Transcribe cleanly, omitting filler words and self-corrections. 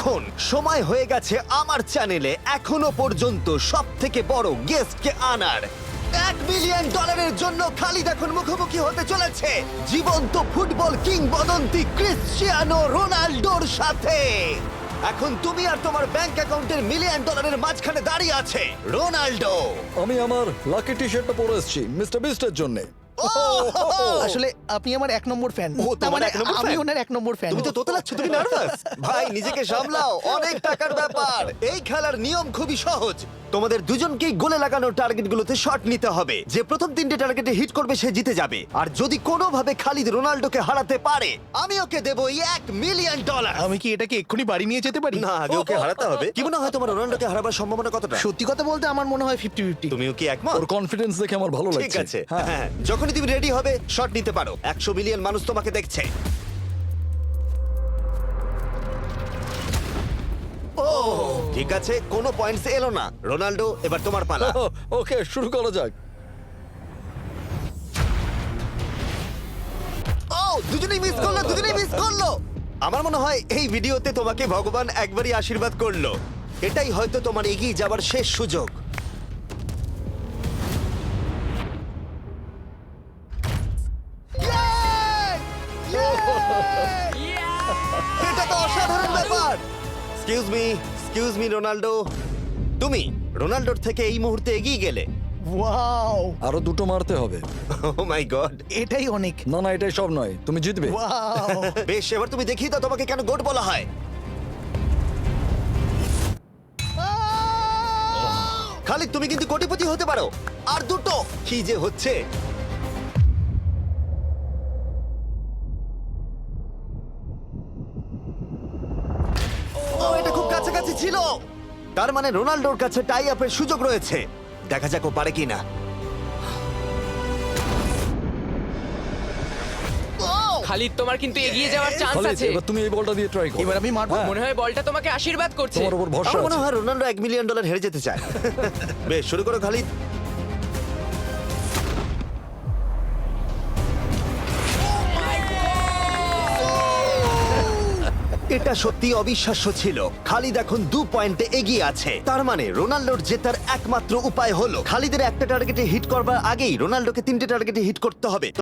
এখন সময় হয়ে গেছে আমার চ্যানেলে এখনো পর্যন্ত সব থেকে বড় গেস্টকে আনার। $1 মিলিয়ন জন্য খালিদ এখন মুখোমুখি হতে চলেছে জীবন্ত ফুটবল কিংবদন্তি ক্রিশ্চিয়ানো রোনাল্ডোর সাথে। এখন তুমি আর তোমার ব্যাংক অ্যাকাউন্টের $1 মিলিয়ন মাঝখানে দাঁড়িয়ে আছে রোনাল্ডো। আমি আমার লাকি টি শার্টটা পরে এসেছি মিস্টার বিস্টের জন্য। আসলে আপনি আমার 1 নম্বর ফ্যান। ও, তোমার এক নম্বর আমি fan? ওনার 1 নম্বর ফ্যান। তুমি তো তোতলাচ্ছ, তুমি নার্ভাস। ভাই নিজেকে সামলাও, অনেক টাকার ব্যাপার। এই খেলার নিয়ম খুবই সহজ। তোমাদের দুজনকেই গোলে লাগানো টার্গেটগুলোতে শট নিতে হবে। যে প্রথম 3টে টার্গেটে হিট করবে সে জিতে যাবে। আর যদি কোনোভাবে খালিদ রোনাল্ডোকে হারাতে পারে আমি ওকে দেবো $1 মিলিয়ন। আমি কি এটাকে এক্ষুনি বাড়ি নিয়ে যেতে পারি? না, আগে ওকে হারাতে হবে। কি মনে হয় তোমার রোনাল্ডোকে হারাবার সম্ভাবনা কতটা? সত্যি কথা বলতে আমার মনে হয় 50-50। তুমিও কি একমত? ওর কনফিডেন্স দেখে আমার ভালো লাগছে। ঠিক আছে, হ্যাঁ হ্যাঁ, যখনই তুমি রেডি হবে শট নিতে পারো। 100 মিলিয়ন মানুষ তোমাকে দেখছে। ও ঠিক আছে, কোনো পয়েন্টস এলো না। রোনাল্ডো, এবার তোমার পালা। ওকে শুরু করা যাক। ও দুজনেই মিস করলো, দুজনেই মিস করলো। আমার মনে হয় এই ভিডিওতে তোমাকে ভগবান একবারই আশীর্বাদ করলো। এটাই হয়তো তোমার এগিয়ে যাবার শেষ সুযোগ। এটা তো অসাধারণ ব্যাপার। এক্সকিউজ মি রোনাল্ডো, তুমি রোনাল্ডোর থেকে এই মুহূর্তে এগিয়ে গেলে। ওয়াও, আরো দুটো মারতে হবে। ও মাই গড। এটাই অনেক। না না এটাই সব নয়, তুমি জিতবে। ওয়াও। বেশ, এবার তুমি দেখিয়ে দাও তোমাকে কেন গোট বলা হয়। খালিদ তুমি কিন্তু কোটিপতি হতে পারো। আর দুটো কি যে হচ্ছে। ও এটা খুব কাছাকাছি ছিল। তার মানে রোনাল্ডোর কাছে টাই আপের সুযোগ রয়েছে। দেখা যাক ও পারে কিনা। খালিদ তোমার কিন্তু এগিয়ে যাওয়ার চান্স খালিদ, আছে। এবার তুমি এই বলটা দিয়ে ট্রাই করো। এবার আমি মারবো। হ্যাঁ, মনে হয় বলটা তোমাকে আশীর্বাদ করছে। তোমার উপর ভরসা আমার মনে আছে। হয় রোনাল্ডো $1 মিলিয়ন হেরে যেতে চায়। বেশ, শুরু করো খালিদ। এটা সত্যি অবিশ্বাস্য ছিল। খালিদ এখন 2 পয়েন্টে এগিয়ে আছে। তার মানে রোনাল্ডোর জেতার একমাত্র উপায় হলো খালিদের একটা টার্গেটে হিট করবার আগেই রোনাল্ডোকে 3টে টার্গেটে হিট করতে হবে।